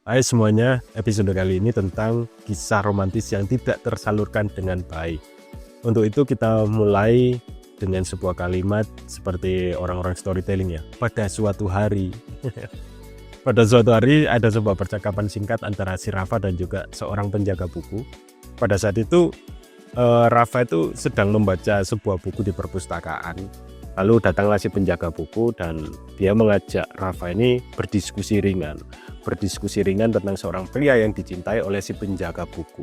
Hai semuanya, episode kali ini tentang kisah romantis yang tidak tersalurkan dengan baik. Untuk itu kita mulai dengan sebuah kalimat seperti orang-orang storytelling ya. Pada suatu hari, pada suatu hari ada sebuah percakapan singkat antara si Rafa dan juga seorang penjaga buku. Pada saat itu Rafa itu sedang membaca sebuah buku di perpustakaan. Lalu datanglah si penjaga buku dan dia mengajak Rafa ini berdiskusi ringan tentang seorang pria yang dicintai oleh si penjaga buku.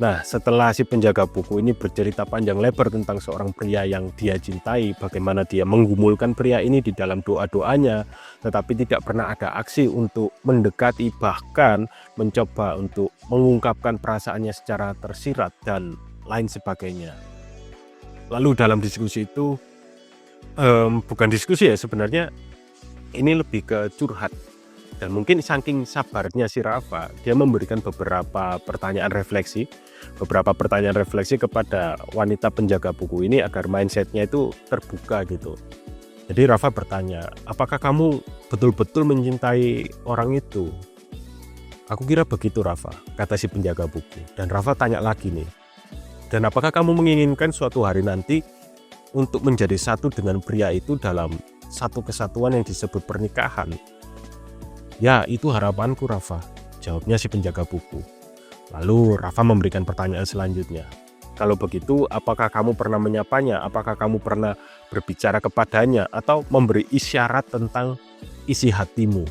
Nah, setelah si penjaga buku ini bercerita panjang lebar tentang seorang pria yang dia cintai, bagaimana dia menggumulkan pria ini di dalam doa-doanya, tetapi tidak pernah ada aksi untuk mendekati, bahkan mencoba untuk mengungkapkan perasaannya secara tersirat dan lain sebagainya. Lalu dalam diskusi itu, bukan diskusi ya sebenarnya, ini lebih ke curhat. Dan mungkin saking sabarnya si Rafa, dia memberikan beberapa pertanyaan refleksi kepada wanita penjaga buku ini agar mindsetnya itu terbuka gitu. Jadi Rafa bertanya, apakah kamu betul-betul mencintai orang itu? Aku kira begitu Rafa, kata si penjaga buku. Dan Rafa tanya lagi nih, dan apakah kamu menginginkan suatu hari nanti untuk menjadi satu dengan pria itu dalam satu kesatuan yang disebut pernikahan? Ya, itu harapanku Rafa, jawabnya si penjaga buku. Lalu Rafa memberikan pertanyaan selanjutnya. Kalau begitu, apakah kamu pernah menyapanya? Apakah kamu pernah berbicara kepadanya? Atau memberi isyarat tentang isi hatimu?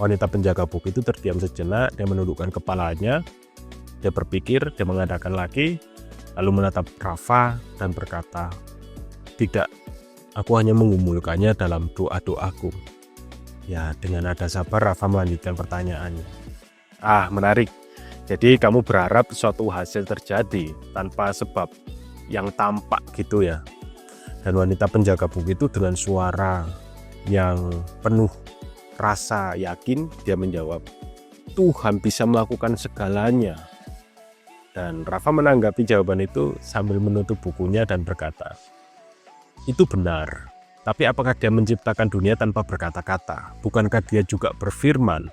Wanita penjaga buku itu terdiam sejenak, dia menundukkan kepalanya, dia berpikir, dia mengadakan lagi, lalu menatap Rafa dan berkata, tidak, aku hanya menggumulkannya dalam doa-doaku. Ya, dengan nada sabar Rafa melanjutkan pertanyaannya. Menarik. Jadi kamu berharap suatu hasil terjadi tanpa sebab yang tampak gitu ya. Dan wanita penjaga buku itu dengan suara yang penuh rasa yakin, dia menjawab, Tuhan bisa melakukan segalanya. Dan Rafa menanggapi jawaban itu sambil menutup bukunya dan berkata, itu benar. Tapi apakah dia menciptakan dunia tanpa berkata-kata? Bukankah dia juga berfirman?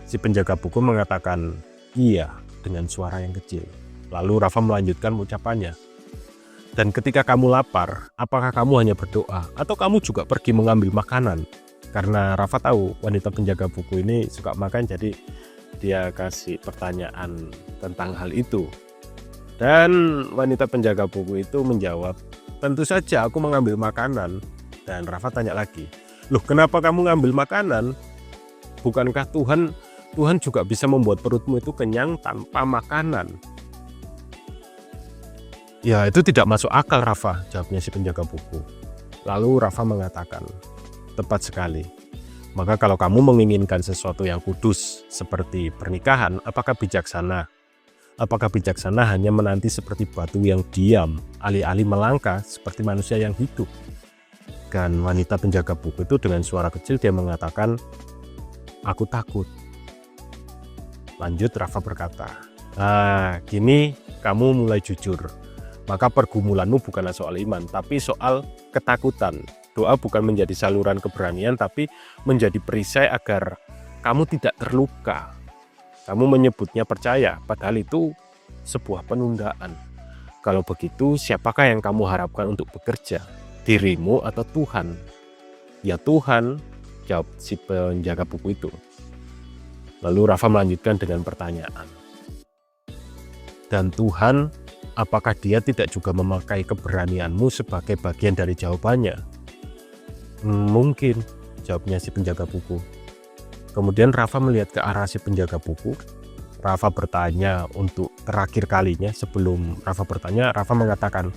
Si penjaga buku mengatakan, iya, dengan suara yang kecil. Lalu Rafa melanjutkan ucapannya. Dan ketika kamu lapar, apakah kamu hanya berdoa? Atau kamu juga pergi mengambil makanan? Karena Rafa tahu wanita penjaga buku ini suka makan, jadi dia kasih pertanyaan tentang hal itu. Dan wanita penjaga buku itu menjawab, tentu saja aku mengambil makanan. Dan Rafa tanya lagi, loh kenapa kamu ngambil makanan? Bukankah Tuhan juga bisa membuat perutmu itu kenyang tanpa makanan? Ya, itu tidak masuk akal Rafa, jawabnya si penjaga buku. Lalu Rafa mengatakan, tepat sekali. Maka kalau kamu menginginkan sesuatu yang kudus seperti pernikahan, apakah bijaksana? Apakah bijaksana hanya menanti seperti batu yang diam, alih-alih melangkah seperti manusia yang hidup? Dan wanita penjaga buku itu dengan suara kecil dia mengatakan, aku takut. Lanjut Rafa berkata, kini kamu mulai jujur. Maka pergumulanmu bukanlah soal iman, tapi soal ketakutan. Doa bukan menjadi saluran keberanian, tapi menjadi perisai agar kamu tidak terluka. Kamu menyebutnya percaya, padahal itu sebuah penundaan. Kalau begitu, siapakah yang kamu harapkan untuk bekerja? Dirimu atau Tuhan? Ya Tuhan, jawab si penjaga buku itu. Lalu Rafa melanjutkan dengan pertanyaan. Dan Tuhan, apakah dia tidak juga memakai keberanianmu sebagai bagian dari jawabannya? Mungkin, jawabnya si penjaga buku. Kemudian Rafa melihat ke arah si penjaga buku. Rafa bertanya untuk terakhir kalinya. Sebelum Rafa bertanya, Rafa mengatakan,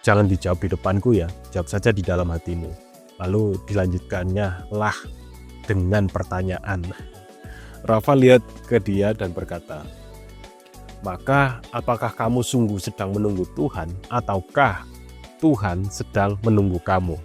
jangan dijawab di depanku ya, jawab saja di dalam hatimu. Lalu dilanjutkannya lah dengan pertanyaan. Rafa lihat ke dia dan berkata, maka apakah kamu sungguh sedang menunggu Tuhan, ataukah Tuhan sedang menunggu kamu?